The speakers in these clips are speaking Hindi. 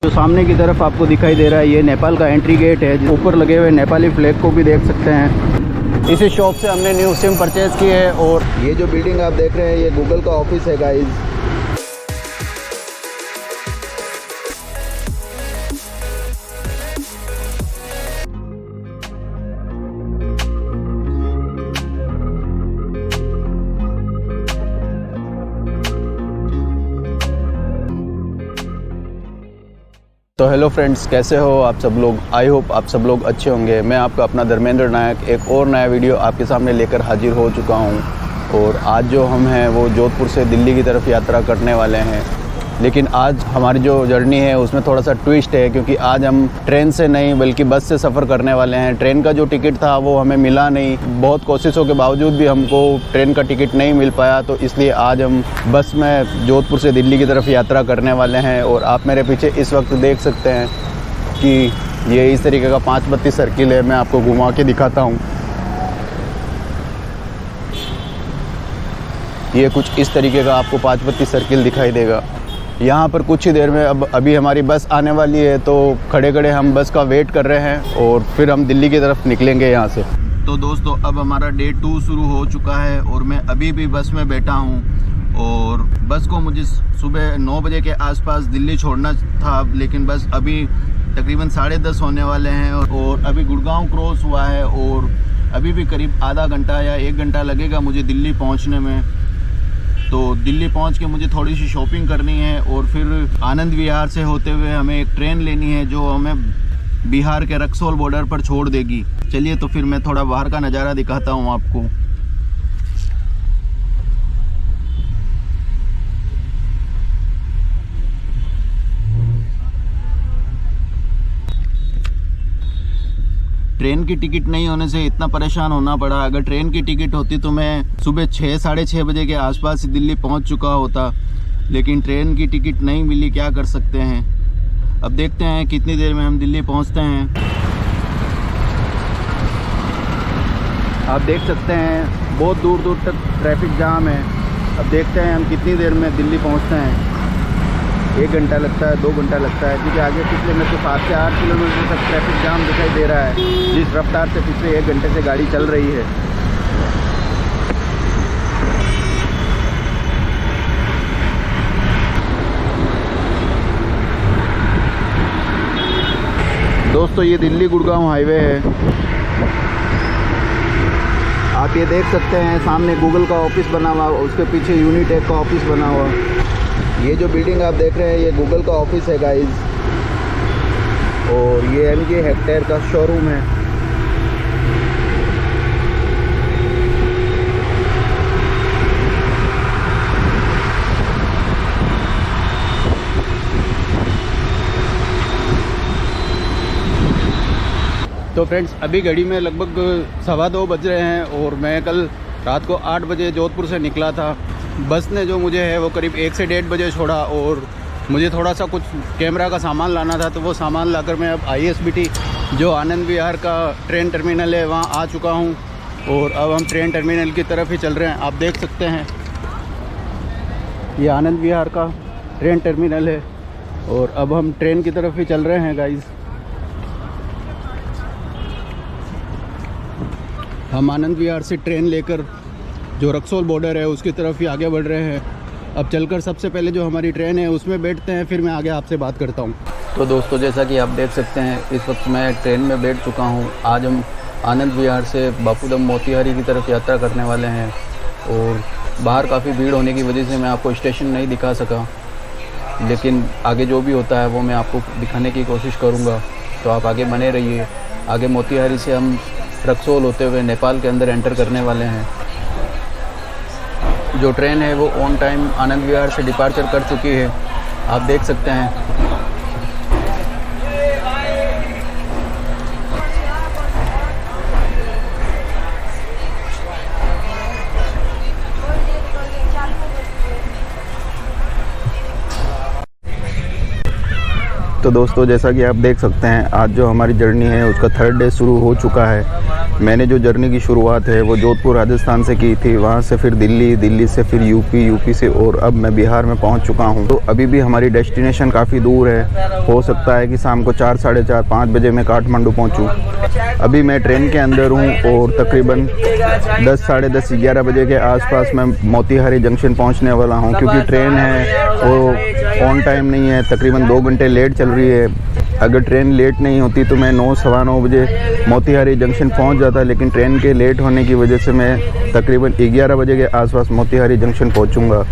जो सामने की तरफ आपको दिखाई दे रहा है ये नेपाल का एंट्री गेट है। ऊपर लगे हुए नेपाली फ्लैग को भी देख सकते हैं। इसी शॉप से हमने न्यू सिम परचेज़ की है और ये जो बिल्डिंग आप देख रहे हैं ये गूगल का ऑफिस है गाइस। तो हेलो फ्रेंड्स, कैसे हो आप सब लोग। आई होप आप सब लोग अच्छे होंगे। मैं आपका अपना धर्मेंद्र नायक एक और नया वीडियो आपके सामने लेकर हाजिर हो चुका हूं। और आज जो हम हैं वो जोधपुर से दिल्ली की तरफ यात्रा करने वाले हैं। लेकिन आज हमारी जो जर्नी है उसमें थोड़ा सा ट्विस्ट है, क्योंकि आज हम ट्रेन से नहीं बल्कि बस से सफ़र करने वाले हैं। ट्रेन का जो टिकट था वो हमें मिला नहीं। बहुत कोशिशों के बावजूद भी हमको ट्रेन का टिकट नहीं मिल पाया, तो इसलिए आज हम बस में जोधपुर से दिल्ली की तरफ यात्रा करने वाले हैं। और आप मेरे पीछे इस वक्त देख सकते हैं कि ये इस तरीके का 5 बत्ती सर्किल है। मैं आपको घुमा के दिखाता हूँ। ये कुछ इस तरीके का आपको 5 बत्ती सर्किल दिखाई देगा। यहाँ पर कुछ ही देर में अभी हमारी बस आने वाली है, तो खड़े खड़े हम बस का वेट कर रहे हैं और फिर हम दिल्ली की तरफ निकलेंगे यहाँ से। तो दोस्तों, अब हमारा डे 2 शुरू हो चुका है और मैं अभी भी बस में बैठा हूँ। और बस को मुझे सुबह 9 बजे के आसपास दिल्ली छोड़ना था, लेकिन बस अभी तकरीबन 10:30 होने वाले हैं और अभी गुड़गांव क्रॉस हुआ है और अभी भी करीब आधा घंटा या 1 घंटा लगेगा मुझे दिल्ली पहुँचने में। तो दिल्ली पहुंच के मुझे थोड़ी सी शॉपिंग करनी है और फिर आनंद विहार से होते हुए हमें एक ट्रेन लेनी है जो हमें बिहार के रक्सौल बॉर्डर पर छोड़ देगी। चलिए तो फिर मैं थोड़ा बाहर का नज़ारा दिखाता हूं आपको। ट्रेन की टिकट नहीं होने से इतना परेशान होना पड़ा। अगर ट्रेन की टिकट होती तो मैं सुबह 6 साढ़े 6 बजे के आसपास ही दिल्ली पहुंच चुका होता, लेकिन ट्रेन की टिकट नहीं मिली। क्या कर सकते हैं। अब देखते हैं कितनी देर में हम दिल्ली पहुंचते हैं। आप देख सकते हैं बहुत दूर दूर तक ट्रैफिक जाम है। अब देखते हैं हम कितनी देर में दिल्ली पहुँचते हैं। 1 घंटा लगता है, 2 घंटा लगता है, क्योंकि आगे पिछले मेरे को 7 से 8 किलोमीटर तक ट्रैफिक जाम दिखाई दे रहा है, जिस रफ्तार से पिछले 1 घंटे से गाड़ी चल रही है। दोस्तों, ये दिल्ली गुड़गांव हाईवे है। आप ये देख सकते हैं सामने गूगल का ऑफिस बना हुआ, उसके पीछे यूनिटेक का ऑफिस बना हुआ। ये जो बिल्डिंग आप देख रहे हैं ये गूगल का ऑफिस है गाइस, और ये MG हेक्टेयर का शोरूम है। तो फ्रेंड्स, अभी घड़ी में लगभग 2:15 बज रहे हैं और मैं कल रात को 8 बजे जोधपुर से निकला था। बस ने जो मुझे है वो करीब 1 से 1:30 बजे छोड़ा और मुझे थोड़ा सा कुछ कैमरा का सामान लाना था, तो वो सामान लाकर मैं अब ISBT जो आनंद विहार का ट्रेन टर्मिनल है वहाँ आ चुका हूँ। और अब हम ट्रेन टर्मिनल की तरफ ही चल रहे हैं। आप देख सकते हैं ये आनंद विहार का ट्रेन टर्मिनल है और अब हम ट्रेन की तरफ ही चल रहे हैं गाइस। हम आनंद विहार से ट्रेन लेकर जो रक्सौल बॉर्डर है उसकी तरफ ही आगे बढ़ रहे हैं। अब चलकर सबसे पहले जो हमारी ट्रेन है उसमें बैठते हैं, फिर मैं आगे आपसे बात करता हूं। तो दोस्तों, जैसा कि आप देख सकते हैं इस वक्त मैं ट्रेन में बैठ चुका हूं। आज हम आनंद विहार से बापूधाम मोतिहारी की तरफ यात्रा करने वाले हैं और बाहर काफ़ी भीड़ होने की वजह से मैं आपको स्टेशन नहीं दिखा सका, लेकिन आगे जो भी होता है वो मैं आपको दिखाने की कोशिश करूँगा। तो आप आगे बने रहिए। आगे मोतिहारी से हम रक्सौल होते हुए नेपाल के अंदर एंटर करने वाले हैं। जो ट्रेन है वो ऑन टाइम आनंद विहार से डिपार्चर कर चुकी है, आप देख सकते हैं। तो दोस्तों, जैसा कि आप देख सकते हैं आज जो हमारी जर्नी है उसका 3rd डे शुरू हो चुका है मैंने जो जर्नी की शुरुआत है वो जोधपुर राजस्थान से की थी, वहाँ से फिर दिल्ली, दिल्ली से फिर यूपी, यूपी से और अब मैं बिहार में पहुँच चुका हूँ। तो अभी भी हमारी डेस्टिनेशन काफ़ी दूर है, हो सकता है कि शाम को 4, साढ़े 4, 5 बजे मैं काठमांडू पहुँचूँ। अभी मैं ट्रेन के अंदर हूँ और तकरीबन 10, साढ़े 10, 11 बजे के आसपास मैं मोतीहारी जंक्शन पहुँचने वाला हूँ, क्योंकि ट्रेन है वो ऑन टाइम नहीं है, तकरीबन 2 घंटे लेट चल रही है। अगर ट्रेन लेट नहीं होती तो मैं 9, सवा 9 बजे मोतीहारी जंक्शन पहुंच जाता, लेकिन ट्रेन के लेट होने की वजह से मैं तकरीबन 11 बजे के आसपास मोतीहारी जंक्शन पहुंचूंगा।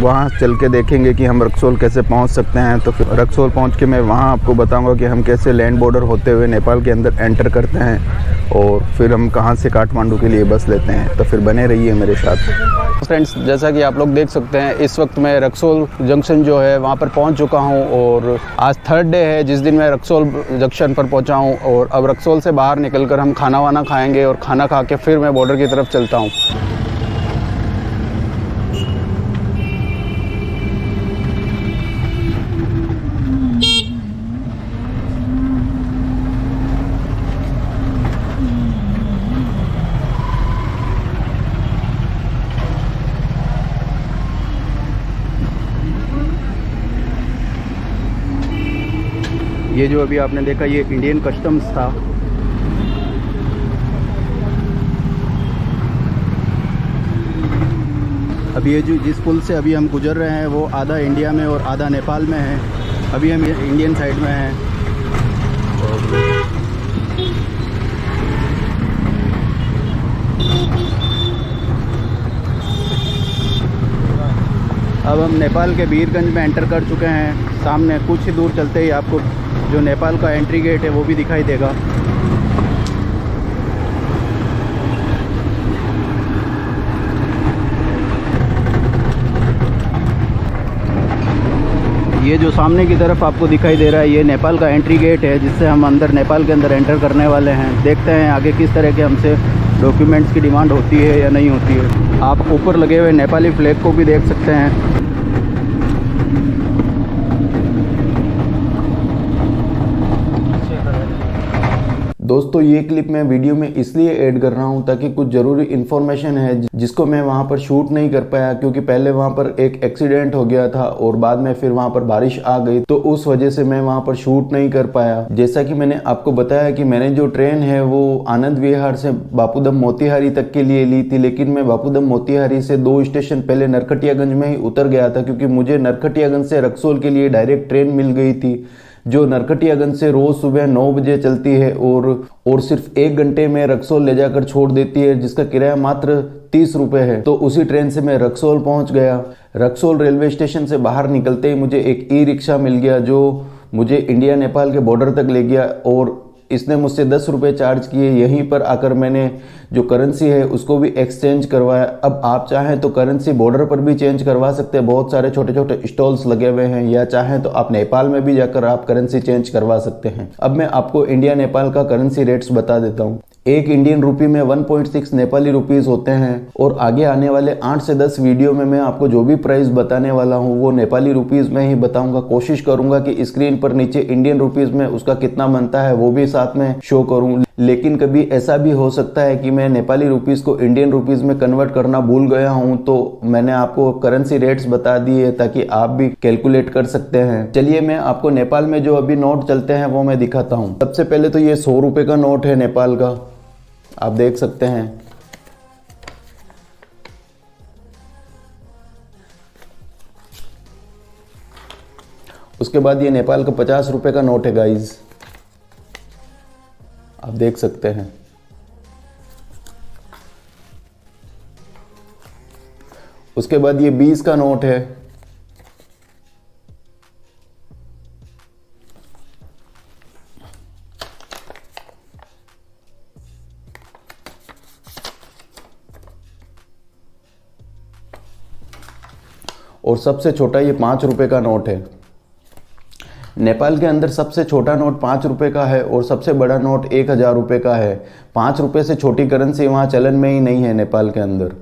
वहां चल के देखेंगे कि हम रक्सौल कैसे पहुंच सकते हैं। तो फिर रक्सौल पहुंच के मैं वहां आपको बताऊंगा कि हम कैसे लैंड बॉर्डर होते हुए नेपाल के अंदर एंटर करते हैं और फिर हम कहां से काठमांडू के लिए बस लेते हैं। तो फिर बने रहिए मेरे साथ। फ्रेंड्स, जैसा कि आप लोग देख सकते हैं, इस वक्त मैं रक्सौल जंक्शन जो है वहाँ पर पहुँच चुका हूँ और आज थर्ड डे है जिस दिन मैं रक्सौल जंक्शन पर पहुँचा हूँ। और अब रक्सौल से बाहर निकलकर हम खाना वाना खाएंगे और खाना खा के फिर मैं बॉर्डर की तरफ चलता हूँ। ये जो अभी आपने देखा ये इंडियन कस्टम्स था। अभी ये जो जिस पुल से अभी हम गुजर रहे हैं वो आधा इंडिया में और आधा नेपाल में है। अभी हम इंडियन साइड में हैं। अब हम नेपाल के वीरगंज में एंटर कर चुके हैं। सामने कुछ ही दूर चलते ही आपको जो नेपाल का एंट्री गेट है वो भी दिखाई देगा। ये जो सामने की तरफ आपको दिखाई दे रहा है ये नेपाल का एंट्री गेट है, जिससे हम अंदर नेपाल के अंदर एंटर करने वाले हैं। देखते हैं आगे किस तरह के हमसे डॉक्यूमेंट्स की डिमांड होती है या नहीं होती है। आप ऊपर लगे हुए नेपाली फ्लैग को भी देख सकते हैं। दोस्तों, ये क्लिप मैं वीडियो में इसलिए ऐड कर रहा हूँ ताकि कुछ ज़रूरी इन्फॉर्मेशन है जिसको मैं वहाँ पर शूट नहीं कर पाया, क्योंकि पहले वहाँ पर एक एक्सीडेंट हो गया था और बाद में फिर वहाँ पर बारिश आ गई, तो उस वजह से मैं वहाँ पर शूट नहीं कर पाया। जैसा कि मैंने आपको बताया कि मैंने जो ट्रेन है वो आनंद विहार से बापूधाम मोतीहारी तक के लिए ली थी, लेकिन मैं बापूधाम मोतीहारी से 2 स्टेशन पहले नरकटियागंज में ही उतर गया था, क्योंकि मुझे नरकटियागंज से रक्सौल के लिए डायरेक्ट ट्रेन मिल गई थी जो नरकटियागंज से रोज सुबह 9 बजे चलती है और सिर्फ 1 घंटे में रक्सौल ले जाकर छोड़ देती है, जिसका किराया मात्र 30 रुपए है। तो उसी ट्रेन से मैं रक्सौल पहुंच गया। रक्सौल रेलवे स्टेशन से बाहर निकलते ही मुझे एक ई रिक्शा मिल गया जो मुझे इंडिया नेपाल के बॉर्डर तक ले गया और इसने मुझसे 10 रुपये चार्ज किए। यहीं पर आकर मैंने जो करेंसी है उसको भी एक्सचेंज करवाया। अब आप चाहें तो करेंसी बॉर्डर पर भी चेंज करवा सकते हैं, बहुत सारे छोटे छोटे स्टॉल्स लगे हुए हैं, या चाहें तो आप नेपाल में भी जाकर आप करेंसी चेंज करवा सकते हैं। अब मैं आपको इंडिया नेपाल का करेंसी रेट्स बता देता हूँ। 1 इंडियन रुपी में 1.6 नेपाली रुपीस होते हैं और आगे आने वाले 8 से 10 वीडियो में मैं आपको जो भी प्राइस बताने वाला हूँ वो नेपाली रुपीस में ही बताऊंगा। कोशिश करूंगा कि स्क्रीन पर नीचे इंडियन रुपीस में उसका कितना बनता है वो भी साथ में शो करूं, लेकिन कभी ऐसा भी हो सकता है कि मैं नेपाली रुपीस को इंडियन रुपीस में कन्वर्ट करना भूल गया हूं, तो मैंने आपको करेंसी रेट्स बता दिए ताकि आप भी कैलकुलेट कर सकते हैं। चलिए मैं आपको नेपाल में जो अभी नोट चलते हैं वो मैं दिखाता हूं। सबसे पहले तो ये 100 रुपए का नोट है नेपाल का, आप देख सकते हैं। उसके बाद ये नेपाल का 50 रुपए का नोट है गाइज, आप देख सकते हैं। उसके बाद ये 20 का नोट है। और सबसे छोटा ये 5 रुपए का नोट है। नेपाल के अंदर सबसे छोटा नोट 5 रुपए का है और सबसे बड़ा नोट 1000 रुपए का है। 5 रुपए से छोटी करेंसी वहाँ चलन में ही नहीं है नेपाल के अंदर।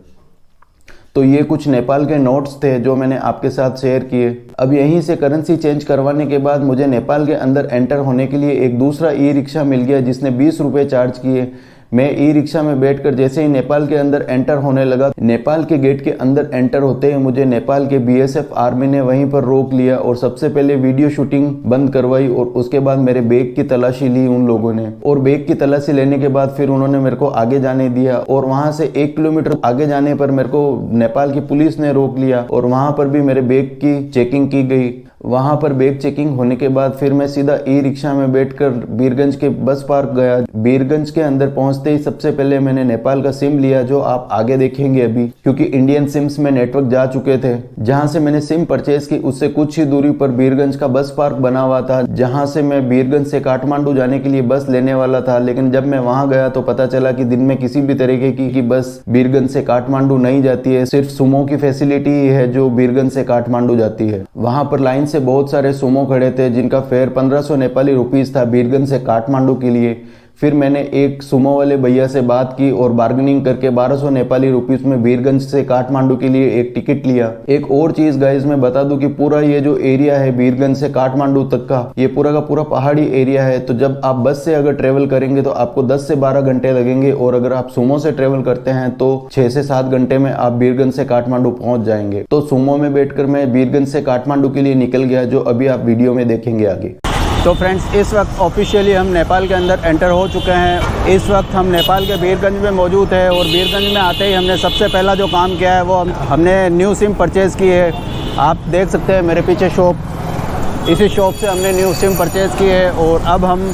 तो ये कुछ नेपाल के नोट्स थे जो मैंने आपके साथ शेयर किए। अब यहीं से करेंसी चेंज करवाने के बाद मुझे नेपाल के अंदर एंटर होने के लिए एक दूसरा ई रिक्शा मिल गया जिसने 20 रुपये चार्ज किए। मैं ई रिक्शा में बैठकर जैसे ही नेपाल के अंदर एंटर होने लगा, नेपाल के गेट के अंदर एंटर होते ही मुझे नेपाल के बीएसएफ आर्मी ने वहीं पर रोक लिया और सबसे पहले वीडियो शूटिंग बंद करवाई और उसके बाद मेरे बैग की तलाशी ली उन लोगों ने। और बैग की तलाशी लेने के बाद फिर उन्होंने मेरे को आगे जाने दिया और वहां से 1 किलोमीटर आगे जाने पर मेरे को नेपाल की पुलिस ने रोक लिया और वहां पर भी मेरे बैग की चेकिंग की गई। वहां पर बैग चेकिंग होने के बाद फिर मैं सीधा ई रिक्शा में बैठकर बीरगंज के बस पार्क गया। बीरगंज के अंदर पहुंचते ही सबसे पहले मैंने नेपाल का सिम लिया, जो आप आगे देखेंगे अभी, क्योंकि इंडियन सिम्स में नेटवर्क जा चुके थे। जहां से मैंने सिम परचेज की उससे कुछ ही दूरी पर बीरगंज का बस पार्क बना हुआ था, जहां से मैं बीरगंज से काठमांडू जाने के लिए बस लेने वाला था। लेकिन जब मैं वहां गया तो पता चला कि दिन में किसी भी तरीके की बस बीरगंज से काठमांडू नहीं जाती है, सिर्फ सुमो की फैसिलिटी ही है जो बीरगंज से काठमांडू जाती है। वहां पर लाइन से बहुत सारे सुमो खड़े थे जिनका फेयर 1500 नेपाली रुपीस था बीरगंज से काठमांडू के लिए। फिर मैंने एक सुमो वाले भैया से बात की और बार्गेनिंग करके 1200 नेपाली रुपीस में बीरगंज से काठमांडू के लिए एक टिकट लिया। एक और चीज गाइस मैं बता दूं कि पूरा ये जो एरिया है बीरगंज से काठमांडू तक का, ये पूरा का पूरा पहाड़ी एरिया है। तो जब आप बस से अगर ट्रेवल करेंगे तो आपको 10 से 12 घंटे लगेंगे और अगर आप सुमो से ट्रेवल करते हैं तो 6 से 7 घंटे में आप बीरगंज से काठमांडू पहुंच जाएंगे। तो सुमो में बैठकर मैं बीरगंज से काठमांडू के लिए निकल गया, जो अभी आप वीडियो में देखेंगे आगे। तो फ्रेंड्स, इस वक्त ऑफिशियली हम नेपाल के अंदर एंटर हो चुके हैं। इस वक्त हम नेपाल के बीरगंज में मौजूद है और बीरगंज में आते ही हमने सबसे पहला जो काम किया है वो हमने न्यू सिम परचेज़ की है। आप देख सकते हैं मेरे पीछे शॉप, इसी शॉप से हमने न्यू सिम परचेज़ की है और अब हम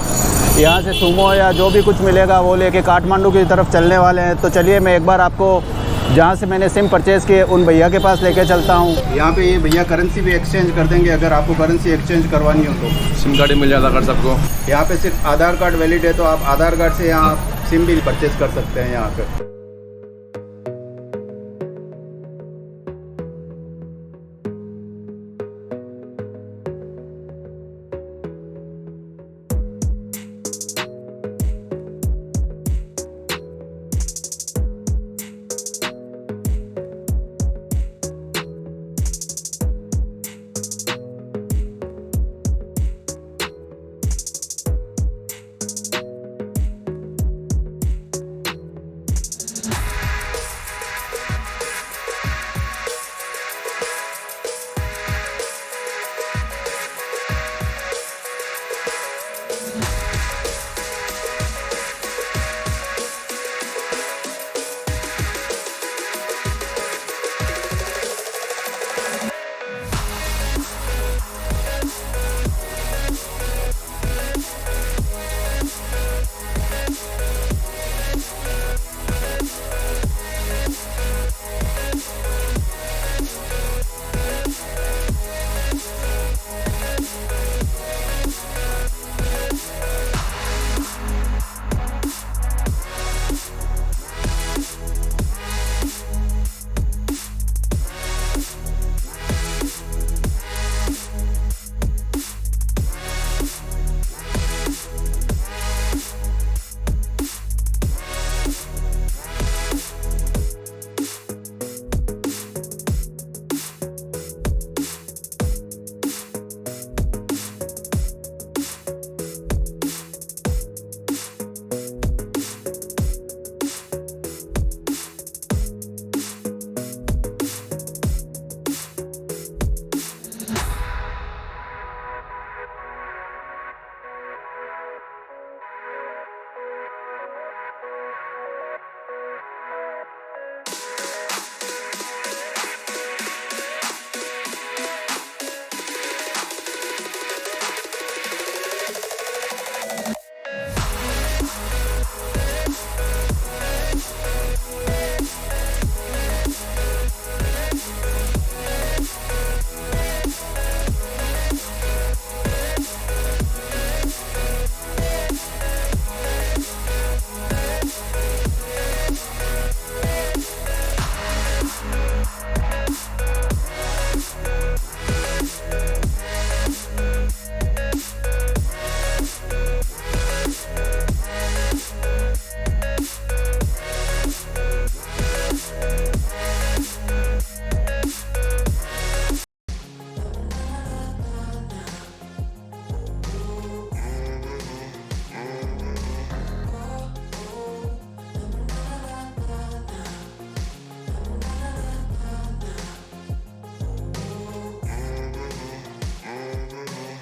यहाँ से सुमो या जो भी कुछ मिलेगा वो लेके काठमांडू की तरफ चलने वाले हैं। तो चलिए मैं एक बार आपको जहाँ से मैंने सिम परचेज़ की है उन भैया के पास लेके चलता हूँ। यहाँ पे ये भैया करेंसी भी एक्सचेंज कर देंगे अगर आपको करेंसी एक्सचेंज करवानी हो तो। सिम कार्ड मिल जाता कर सबको। यहाँ पे सिर्फ आधार कार्ड वैलिड है तो आप आधार कार्ड से यहाँ सिम भी परचेज़ कर सकते हैं यहाँ पे।